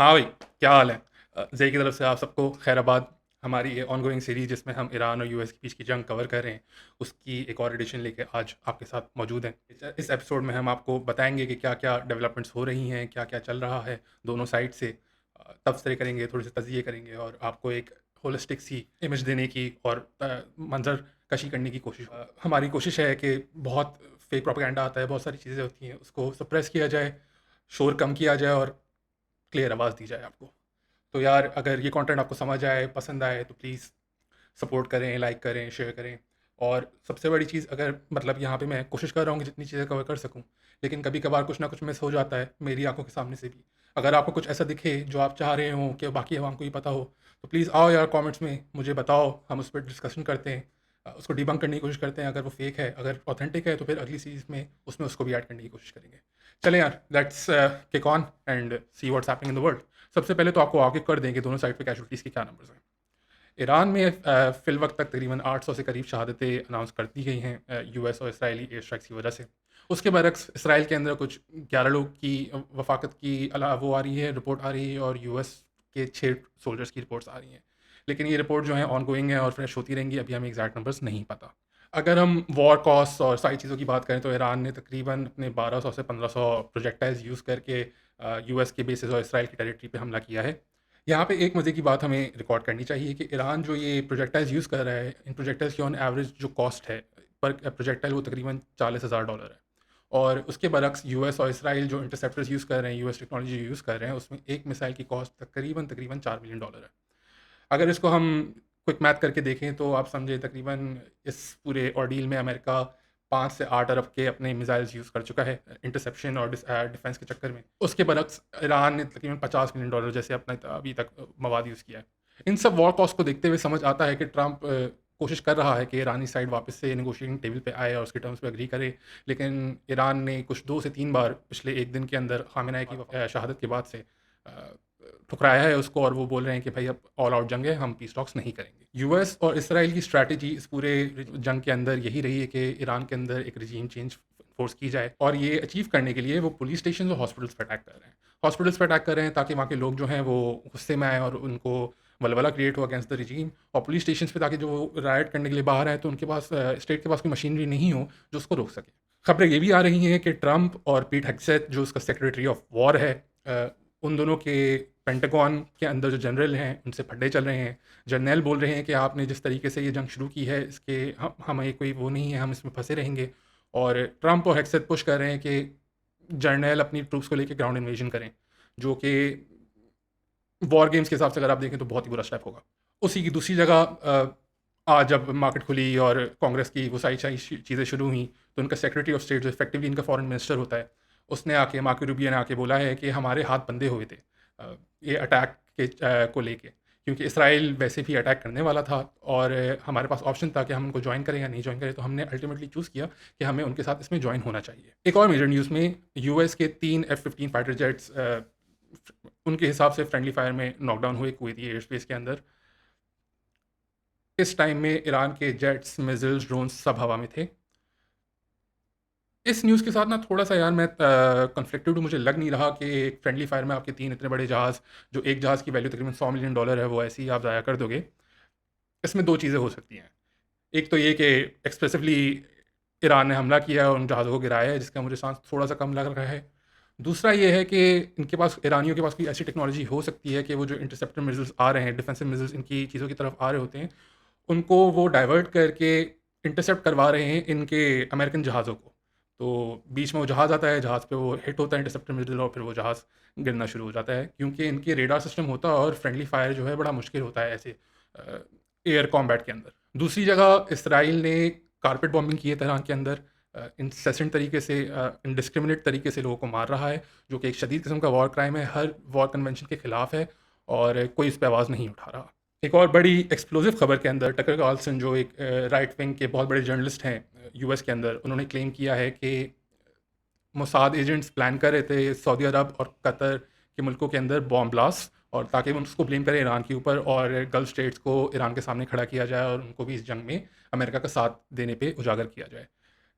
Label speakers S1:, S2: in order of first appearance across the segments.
S1: हाँ भाई, क्या हाल है? ज़ेई की तरफ से आप सबको खैराबाद। हमारी ये ऑनगोइंग सीरीज़ जिसमें हम ईरान और यूएस के बीच की जंग कवर कर रहे हैं, उसकी एक और एडिशन लेके आज आपके साथ मौजूद हैं। इस एपिसोड में हम आपको बताएँगे कि क्या-क्या डेवलपमेंट्स हो रही हैं, क्या-क्या चल रहा है दोनों साइड से। तबसरे करेंगे, थोड़े-से तज़िये करेंगे और आपको एक होलिस्टिक सी इमेज देने की और मंज़र कशी करने की कोशिश हमारी कोशिश है कि बहुत फेक प्रोपेगेंडा आता है, बहुत सारी चीज़ें होती हैं, उसको सप्रेस किया जाए, शोर कम किया जाए और क्लियर आवाज़ दी जाए आपको। तो यार अगर ये कंटेंट आपको समझ आए, पसंद आए तो प्लीज़ सपोर्ट करें, लाइक करें, शेयर करें। और सबसे बड़ी चीज़ अगर मतलब यहाँ पे मैं कोशिश कर रहा हूँ कि जितनी चीज़ें कवर कर सकूँ, लेकिन कभी-कभार कुछ ना कुछ मिस हो जाता है मेरी आँखों के सामने से भी। अगर आपको कुछ ऐसा दिखे जो आप चाह रहे हों कि बाकी आवाम को भी पता हो, तो प्लीज़ आओ यार कमेंट्स में मुझे बताओ, हम उस पे डिस्कशन करते हैं। उसको डिबंक करने की कोशिश करते हैं अगर वो फेक है, अगर ऑथेंटिक है तो फिर अगली सीरीज़ में उसमें उसको भी ऐड करने की कोशिश करेंगे। चलें यार, let's kick on and see what's happening in the world. सबसे पहले तो आपको आगे कर दें कि दोनों साइड पे कैजुअल्टीज़ के क्या नंबर्स हैं। ईरान में फ़िलवक़्त तक तकरीबन 800 से करीब शहादतें अनाउंस कर दी गई हैं यूएस और इसराइली एयर स्ट्राइक्स की वजह से। उसके बरक्स इसराइल के अंदर कुछ 11 लोग की वफ़ाक़त की वो आ रही है, रिपोर्ट आ रही है और यूएस के 6 सोल्जर्स की रिपोर्ट्स आ रही हैं। लेकिन ये रिपोर्ट जो है ऑनगोइंग है और फ्रेश होती रहेंगी, अभी हमें एग्ज़ैक्ट नंबर्स नहीं पता। अगर हम वॉर कॉस्ट और सारी चीज़ों की बात करें तो ईरान ने तकरीबन अपने 1200 से 1500 प्रोजेक्टाइल्स यूज़ करके यूएस के बेसेस और इसराइल की टेरिटरी पे हमला किया है। यहाँ पे एक मज़े की बात हमें रिकॉर्ड करनी चाहिए कि ईरान जो ये प्रोजेक्टाइल्स यूज़ कर रहा है, इन प्रोजेक्टाइल्स की ऑन एवरेज जो कॉस्ट है पर प्रोजेक्टाइल वो तकरीबन $40,000 है। और उसके बरक्स यूएस और इसराइल जो इंटरसेप्टर्स यूज़ कर रहे हैं, यूएस टेक्नोलॉजी यूज़ कर रहे हैं, उसमें एक मिसाइल की कॉस्ट तकरीबन $4 मिलियन है। अगर इसको हम क्विक मैथ करके देखें तो आप समझे तकरीबन इस पूरे ऑर्डील में अमेरिका 5 से 8 अरब के अपने मिसाइल्स यूज़ कर चुका है इंटरसेप्शन और डिफेंस के चक्कर में। उसके बरक्स ईरान ने तकरीबन $50 मिलियन जैसे अपना अभी तक मवाद यूज़ किया है। इन सब वॉर कॉस्ट को देखते हुए समझ आता है कि ट्रंप कोशिश कर रहा है कि ईरानी साइड वापस से नेगोशिएटिंग टेबल पे आए और उसके टर्म्स पे एग्री करे। लेकिन ईरान ने कुछ 2 से 3 बार पिछले 1 दिन के अंदर ख़ामेनेई की शहादत के बाद से अ, ठुकराया है उसको और वो बोल रहे हैं कि भाई अब ऑल आउट जंग है, हम पीस टॉक्स नहीं करेंगे। यूएस और इसराइल की स्ट्रैटेजी इस पूरे जंग के अंदर यही रही है कि ईरान के अंदर एक रिजीम चेंज फोर्स की जाए और ये अचीव करने के लिए वो पुलिस स्टेशन और हॉस्पिटल्स पर अटैक कर रहे हैं। हॉस्पिटल्स पर अटैक कर रहे हैं ताकि वहाँ के लोग जो हैं वो गुस्से में आए और उनको वलवला क्रिएट हो अगेंस्ट द रिजीम, और पुलिस स्टेशन पे ताकि जो राइट करने के लिए बाहर आए तो उनके पास स्टेट के पास कोई मशीनरी नहीं हो जो उसको रोक सके। खबरें ये भी आ रही हैं कि ट्रंप और पीट हेग्सेथ जो उसका सेक्रेटरी ऑफ वॉर है, उन दोनों के पेंटागन के अंदर जो जनरल हैं उनसे फड्डे चल रहे हैं। जर्नैल बोल रहे हैं कि आपने जिस तरीके से ये जंग शुरू की है इसके हमें कोई वो नहीं है, हम इसमें फंसे रहेंगे। और ट्रंप और हेग्सेथ पुश कर रहे हैं कि जर्नैल अपनी ट्रूप्स को लेकर ग्राउंड इन्वेजन करें, जो कि वॉर गेम्स के हिसाब से अगर आप देखें तो बहुत ही बुरा स्टेप होगा। उसी की दूसरी जगह आज जब मार्केट खुली और कांग्रेस की वो सारी सारी चीज़ें शुरू हुई तो उनका सेक्रेटरी ऑफ स्टेट जो इफेक्टिवली इनका फॉरेन मिनिस्टर होता है, उसने आके मार्को रूबियो ने आके बोला है कि हमारे हाथ बंधे हुए थे ये अटैक के को लेके, क्योंकि इसराइल वैसे भी अटैक करने वाला था और हमारे पास ऑप्शन था कि हम उनको ज्वाइन करें या नहीं ज्वाइन करें, तो हमने अल्टीमेटली चूज़ किया कि हमें उनके साथ इसमें ज्वाइन होना चाहिए। एक और मेजर न्यूज़ में यूएस के 3 F-15 फाइटर जेट्स उनके हिसाब से फ्रेंडली फायर में नॉकडाउन हुए कुवैती एयर स्पेस के अंदर। इस टाइम में ईरान के जेट्स, मिसाइल्स, ड्रोन्स सब हवा में थे। इस न्यूज़ के साथ ना थोड़ा-सा यार मैं कॉन्फ्लिक्टेड हूँ, मुझे लग नहीं रहा कि एक फ्रेंडली फायर में आपके 3 इतने बड़े जहाज़, जो एक जहाज़ की वैल्यू तकरीबन $100 मिलियन है, वो ऐसे ही आप ज़ाया कर दोगे। इसमें 2 चीज़ें हो सकती हैं। एक तो ये कि एक्सप्रेसिवली ईरान ने हमला किया है और उन जहाज़ों को गिराया है, जिसका मुझे चांस थोड़ा-सा कम लग रहा है। दूसरा ये है कि इनके पास, ईरानियों के पास कोई ऐसी टेक्नोलॉजी हो सकती है कि वो जो इंटरसेप्टर मिसाइल्स आ रहे हैं, डिफेंसिव मिसाइल्स इनकी चीज़ों की तरफ आ रहे होते हैं, उनको वो डाइवर्ट करके इंटरसेप्ट करवा रहे हैं इनके अमेरिकन जहाज़ों को। तो बीच में वो जहाज़ आता है, जहाज़ पे वो हिट होता है इंटरसेप्टर मिसाइल और फिर वो जहाज़ गिरना शुरू हो जाता है, क्योंकि इनके रेडार सिस्टम होता है और फ्रेंडली फायर जो है बड़ा मुश्किल होता है ऐसे एयर कॉम्बैट के अंदर। दूसरी जगह इसराइल ने कारपेट बॉम्बिंग की है तेहरान के अंदर, इंसेसेंट तरीके से, इंडिस्क्रिमिनेट तरीके से लोगों को मार रहा है, जो कि एक शदीद किस्म का वॉर क्राइम है, हर वॉर कन्वेंशन के खिलाफ है और कोई इस पे आवाज़ नहीं उठा रहा। एक और बड़ी एक्सप्लोसिव खबर के अंदर टकर कार्लसन जो एक राइट विंग के बहुत बड़े जर्नलिस्ट हैं यूएस के अंदर, उन्होंने क्लेम किया है कि मोसाद एजेंट्स प्लान कर रहे थे सऊदी अरब और कतर के मुल्कों के अंदर बॉम्ब ब्लास्ट, और ताकि वो उसको ब्लेम करें ईरान के ऊपर और गल्फ स्टेट्स को ईरान के सामने खड़ा किया जाए और उनको भी इस जंग में अमेरिका का साथ देने पे उजागर किया जाए।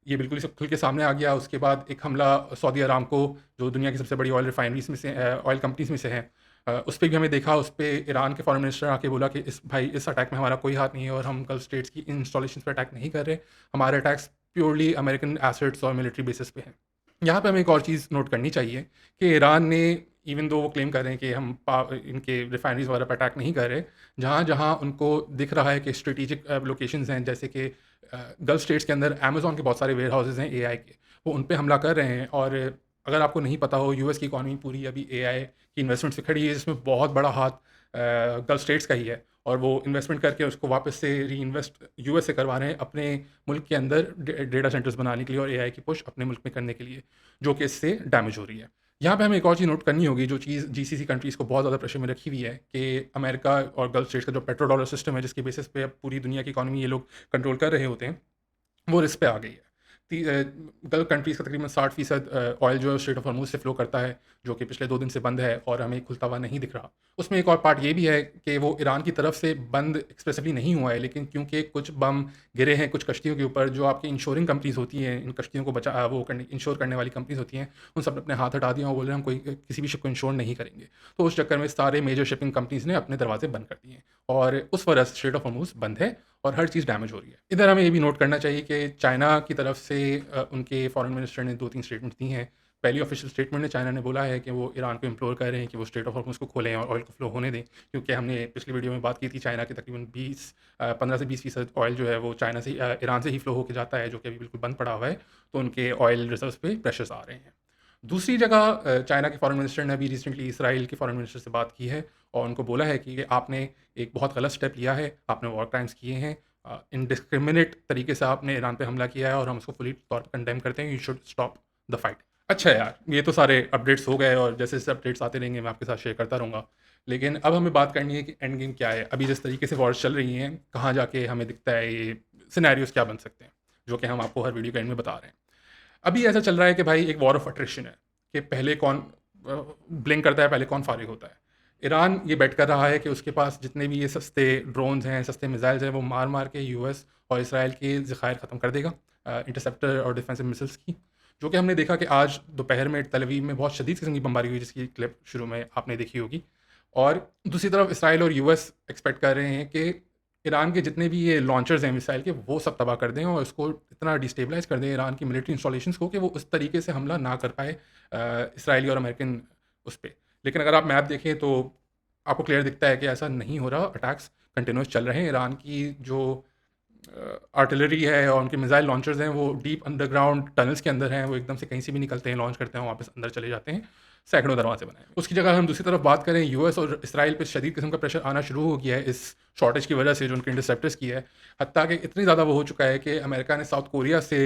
S1: ये बिल्कुल ही सब खुल के सामने आ गया। उसके बाद एक हमला सऊदी अरामको, जो दुनिया की सबसे बड़ी ऑयल रिफाइनरीज में से, ऑयल कंपनीज में से हैं, उस पे भी हमें देखा, उस पे ईरान के फॉरेन मिनिस्टर आके बोला कि इस अटैक में हमारा कोई हाथ नहीं है और हम गल्फ स्टेट्स की इंस्टॉलेशंस पे अटैक नहीं कर रहे। हमारे अटैक्स प्योरली अमेरिकन एसेट्स और मिलिट्री बेसिस पे हैं। यहाँ पे हमें एक और चीज़ नोट करनी चाहिए कि ईरान ने, इवन दो वो क्लेम कर रहे हैं कि हम इनके रिफाइनरीज वगैरह पर अटैक नहीं कर रहे, जहाँ जहाँ उनको दिख रहा है कि स्ट्रेटेजिक लोकेशंस हैं, जैसे कि गल्फ स्टेट्स के अंदर अमेज़न के बहुत सारे वेयर हाउसेज़ हैं एआई के, वो उन पे हमला कर रहे हैं। और अगर आपको नहीं पता हो, यूएस की इकॉनमी पूरी अभी एआई की इन्वेस्टमेंट से खड़ी है, जिसमें बहुत बड़ा हाथ गल्फ स्टेट्स का ही है। और वो इन्वेस्टमेंट करके उसको वापस से री इन्वेस्ट यूएस से करवा रहे हैं अपने मुल्क के अंदर डेटा सेंटर्स बनाने के लिए और एआई की पुश अपने मुल्क में करने के लिए, जो कि इससे डैमेज हो रही है। यहाँ पे हमें एक और चीज़ नोट करनी होगी, जो चीज़ जीसीसी कंट्रीज़ को बहुत ज़्यादा प्रेशर में रखी हुई है, कि अमेरिका और गल्फ स्टेट्स का जो पेट्रो डॉलर सिस्टम है, जिसके बेसिस पे अब पूरी दुनिया की इकॉनमी ये लोग कंट्रोल कर रहे होते हैं, वो रिस्क पे आ गई है। गल्फ कंट्रीज़ का तकरीबन 60% ऑयल जो है स्ट्रेट ऑफ हॉर्मूज़ से फ़्लो करता है, जो कि पिछले 2 दिन से बंद है और हमें खुलता हुआ नहीं दिख रहा। उसमें एक और पार्ट ये भी है कि वो ईरान की तरफ से बंद एक्सप्रेसिवली नहीं हुआ है, लेकिन क्योंकि कुछ बम गिरे हैं कुछ कश्तियों के ऊपर, जो आपकी इंश्योरिंग कंपनीज़ होती हैं, इन कश्तियों को वो करने इंश्योर करने वाली कंपनीज़ होती हैं, उन सब ने अपने हाथ हटा दिए और बोल रहे हैं हम किसी भी शिप को इंश्योर नहीं करेंगे। तो उस चक्कर में सारे मेजर शिपिंग कंपनीज़ ने अपने दरवाजे बंद कर दिए हैं और उस वजह से स्ट्रेट ऑफ हॉर्मूज़ बंद है और हर चीज़ डैमेज हो रही है। इधर हमें ये भी नोट करना चाहिए कि चाइना की तरफ से उनके फॉरेन मिनिस्टर ने 2-3 स्टेटमेंट्स दी हैं। पहली ऑफिशियल स्टेटमेंट में चाइना ने बोला है कि वो ईरान को इम्प्लोर कर रहे हैं कि वो स्ट्रेट ऑफ हॉर्मज़ को खोलें और ऑयल को फ्लो होने दें, क्योंकि हमने पिछली वीडियो में बात की थी, चाइना के तकरीबन 15 से 20% ऑयल जो है वो चाइना से ईरान से ही फ्लो होके जाता है, जो कि अभी बिल्कुल बंद पड़ा हुआ है। तो उनके ऑयल रिजर्व्स पे प्रेशर्स आ रहे हैं। दूसरी जगह चाइना के फॉरेन मिनिस्टर ने अभी रिसेंटली इसराइल के फॉरेन मिनिस्टर से बात की है और उनको बोला है कि आपने एक बहुत गलत स्टेप लिया है, आपने वॉर क्राइम्स किए हैं, इनडिस्क्रिमिनेट तरीके से आपने ईरान पे हमला किया है और हम उसको फुली तौर पर कंडेम करते हैं, you should stop the fight. अच्छा यार, ये तो सारे अपडेट्स हो गए और जैसे जैसे अपडेट्स आते रहेंगे मैं आपके साथ शेयर करता रहूँगा। लेकिन अब हमें बात करनी है कि एंड गेम क्या है, अभी जिस तरीके से वॉर्स चल रही हैं, कहाँ जाके हमें दिखता है ये सिनेरियोस क्या बन सकते हैं, जो कि हम आपको हर वीडियो के एंड में बता रहे हैं। अभी ऐसा चल रहा है कि भाई एक वॉर ऑफ अट्रिशन है, कि पहले कौन ब्लिंक करता है, पहले कौन फारिग होता है। ईरान ये बेट कर रहा है कि उसके पास जितने भी ये सस्ते ड्रोन्स हैं, सस्ते मिसाइल्स हैं, वो मार मार के यूएस और इसराइल के ज़खायर ख़त्म कर देगा, इंटरसेप्टर और डिफेंसिव मिसाइल्स की। जो कि हमने देखा कि आज दोपहर में तल अवीव में बहुत शदीद किस्म की बमबारी हुई, जिसकी क्लिप शुरू में आपने देखी होगी। और दूसरी तरफ इसराइल और यूएस एक्सपेक्ट कर रहे हैं कि ईरान के जितने भी ये लॉन्चर्स हैं मिसाइल के, वो सब तबाह कर दें और इसको इतना डिस्टेबलाइज़ कर दें ईरान की मिलिट्री इंस्टॉलेशंस को, कि वो उस तरीके से हमला ना कर पाए इसराइली और अमेरिकन उस पे। लेकिन अगर आप मैप देखें तो आपको क्लियर दिखता है कि ऐसा नहीं हो रहा, अटैक्स कंटिन्यूअस चल रहे हैं। ईरान की जो आर्टिलरी है और उनके मिसाइल लॉन्चर्स हैं, वो डीप अंडरग्राउंड टनल्स के अंदर हैं, वो एकदम से कहीं से भी निकलते हैं, लॉन्च करते हैं, वापस अंदर चले जाते हैं। सैकड़ों दरवाजे बनाए हैं। उसकी जगह हम दूसरी तरफ बात करें, यूएस और इसराइल पे शदीद किस्म का प्रेशर आना शुरू हो गया है इस शॉर्टेज की वजह से, जो उनके इंटरसेप्टर्स की है। हत्ता कि इतनी ज़्यादा वो हो चुका है कि अमेरिका ने साउथ कोरिया से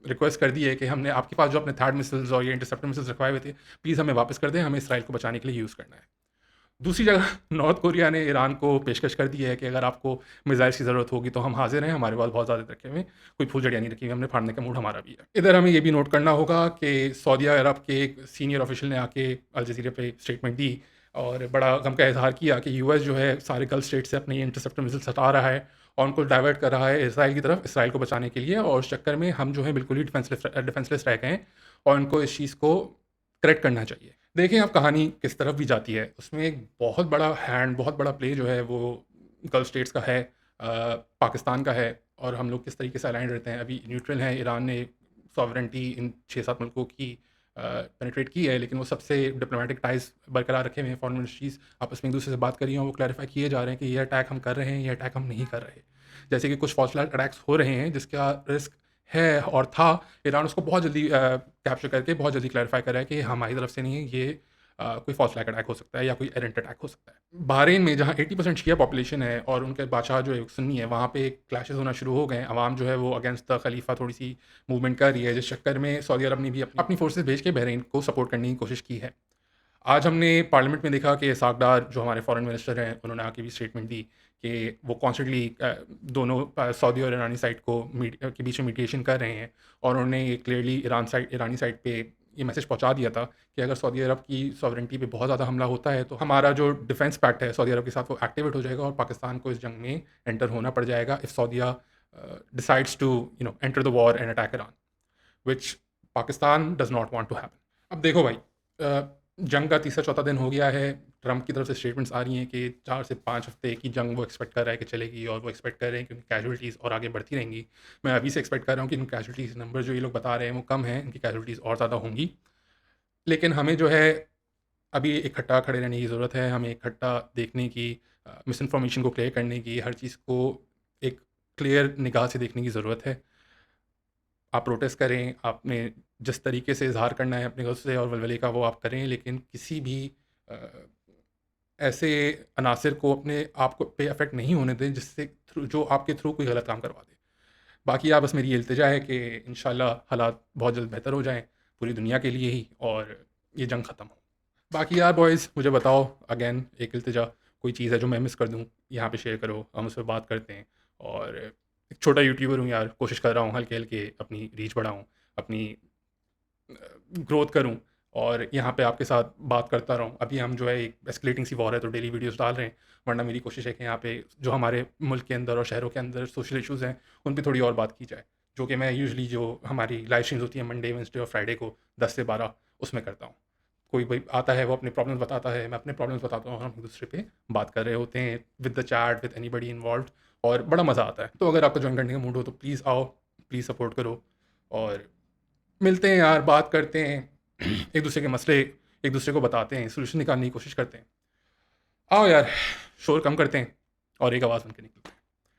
S1: रिक्वेस्ट कर दी है कि हमने आपके पास जो अपने थर्ड मिसाइल्स और ये इंटरसेप्टर मिसाइल्स रखवाए हुए थे, प्लीज़ हमें वापस कर दें, हमें इसराइल को बचाने के लिए यूज़ करना है। दूसरी जगह नॉर्थ कोरिया ने ईरान को पेशकश कर दी है कि अगर आपको मिसाइल्स की ज़रूरत होगी तो हम हाज़िर हैं, हमारे पास बहुत ज़्यादा रखे हुए हैं, कोई फुलझड़ियाँ नहीं रखी हुई, हमने फाड़ने का मूड हमारा भी है। इधर हमें ये भी नोट करना होगा कि सऊदी अरब के एक सीनियर ऑफिशियल ने आके अल जज़ीरा पे स्टेटमेंट दी और बड़ा गम का इज़हार किया कि यूएस जो है सारे गल्फ स्टेट से अपने इंटरसेप्टर मिसाइल्स हटा रहा है और उनको डाइवर्ट कर रहा है इसराइल की तरफ, इसराइल को बचाने के लिए। और उस चक्कर में हम जो है बिल्कुल ही डिफेंसलेस रह गए हैं और उनको इस चीज़ को करेक्ट करना चाहिए। देखें अब कहानी किस तरफ भी जाती है, उसमें एक बहुत बड़ा हैंड, बहुत बड़ा प्ले जो है वो गल्फ स्टेट्स का है, पाकिस्तान का है, और हम लोग किस तरीके से अलाइन रहते हैं। अभी न्यूट्रल हैं, ईरान ने सॉवरेंटी इन 6-7 मुल्कों की पेनिट्रेट की है, लेकिन वो सबसे डिप्लोमेटिक टाइज़ बरकरार रखे हुए हैं। फॉरेन मिनिस्ट्रीज़ आपस में एक दूसरे से बात कर रही हैं, वो क्लैरिफाई किए जा रहे हैं कि ये अटैक हम कर रहे हैं, ये अटैक हम नहीं कर रहे। जैसे कि कुछ फॉल्स फ्लैग अटैक्स हो रहे हैं जिसका रिस्क है और था, ईरान उसको बहुत जल्दी कैप्चर करके बहुत जल्दी क्लैरिफाई कर रहा है कि हमारी तरफ से नहीं है, ये कोई फॉल्स फ्लैग अटैक हो सकता है या कोई एरेंट अटैक हो सकता है। बहरीन में जहाँ 80% शिया पॉपुलेशन है और उनके बादशाह जो है सुन्नी है, वहाँ पे क्लैशेस होना शुरू हो गए हैं। अवाम जो है वो अगेंस्ट द खलीफा थोड़ी सी मूवमेंट कर रही है, जिस चक्कर में सऊदी अरब ने भी अपनी फोर्सेस भेज के बहरीन को सपोर्ट करने की कोशिश की है। आज हमने पार्लियामेंट में देखा कि इसाक डार जो हमारे फॉरेन मिनिस्टर हैं, उन्होंने आके भी स्टेटमेंट दी कि वो कॉन्स्टेंटली दोनों सऊदी और ईरानी साइड को के बीच में मीडिएशन कर रहे हैं। और उन्होंने ये क्लियरली ईरानी साइड पे ये मैसेज पहुंचा दिया था कि अगर सऊदी अरब की सॉवरेंटी पे बहुत ज़्यादा हमला होता है तो हमारा जो डिफेंस पैक्ट है सऊदी अरब के साथ, वो एक्टिवेट हो जाएगा और पाकिस्तान को इस जंग में एंटर होना पड़ जाएगा if Saudia decides to enter the war and attack Iran, which Pakistan does not want to happen. अब देखो भाई, जंग का तीसरा चौथा दिन हो गया है। ट्रंप की तरफ से स्टेटमेंट्स आ रही हैं कि 4 से 5 हफ्ते की जंग वो एक्सपेक्ट कर रहा है कि चलेगी, और वो एक्सपेक्ट कर रहे हैं कि उनकी कैजुअल्टीज़ और आगे बढ़ती रहेंगी। मैं अभी से एक्सपेक्ट कर रहा हूँ कि उनकी कैजुअल्टीज़ नंबर जो ये लोग बता रहे हैं वो कम है, उनकी कैजुअल्टीज़ और ज़्यादा होंगी। लेकिन हमें जो है अभी इकट्ठा खड़े रहने की ज़रूरत है, हमें इकट्ठा देखने की, मिस इन्फॉर्मेशन को क्लियर करने की, हर चीज़ को एक क्लियर निगाह से देखने की ज़रूरत है। आप प्रोटेस्ट करें, आपने जिस तरीके से इज़हार करना है अपने गुस्से और वलवले का वो आप करें, लेकिन किसी भी अ, ऐसे अनासिर को अपने आप को पे अफ़ेक्ट नहीं होने दें जिससे जो आपके थ्रू कोई गलत काम करवा दे। बाकी आप बस मेरी ये इल्तिजा है कि इंशाल्लाह हालात बहुत जल्द बेहतर हो जाएँ, पूरी दुनिया के लिए ही, और ये जंग ख़त्म हो। बाकी यार बॉयज़ मुझे बताओ, अगेन एक इल्तिजा, कोई चीज़ है जो मैं मिस कर दूँ, यहाँ पे शेयर करो, हम उस पे बात करते हैं। और एक छोटा यूट्यूबर हूँ यार, कोशिश कर रहा हूँ हल्के-हल्के अपनी रीच बढ़ाऊँ, अपनी ग्रोथ करूँ, और यहाँ पे आपके साथ बात करता रहूँ। अभी हम जो है एक एस्केलेटिंग सी वॉर है तो डेली वीडियोज़ डाल रहे हैं, वरना मेरी कोशिश है कि यहाँ पे जो हमारे मुल्क के अंदर और शहरों के अंदर सोशल इश्यूज़ हैं, उन पे थोड़ी और बात की जाए। जो कि मैं यूजुअली जो हमारी लाइव स्ट्रीम्स होती हैं मंडे, वेडनेसडे और फ्राइडे को 10 से 12 उसमें करता हूँ। कोई आता है वो अपने प्रॉब्लम्स बताता है, मैं अपने प्रॉब्लम्स बताता हूँ, और हम एक-दूसरे पे बात कर रहे होते हैं with the chat, with anybody involved, और बड़ा मज़ा आता है। तो अगर आपको जॉइन करने का मूड हो तो प्लीज़ आओ, प्लीज़ सपोर्ट करो, और मिलते हैं यार, बात करते हैं, एक दूसरे के मसले एक दूसरे को बताते हैं, सॉल्यूशन निकालने की कोशिश करते हैं। आओ यार, शोर कम करते हैं और एक आवाज़ बन के निकलते हैं।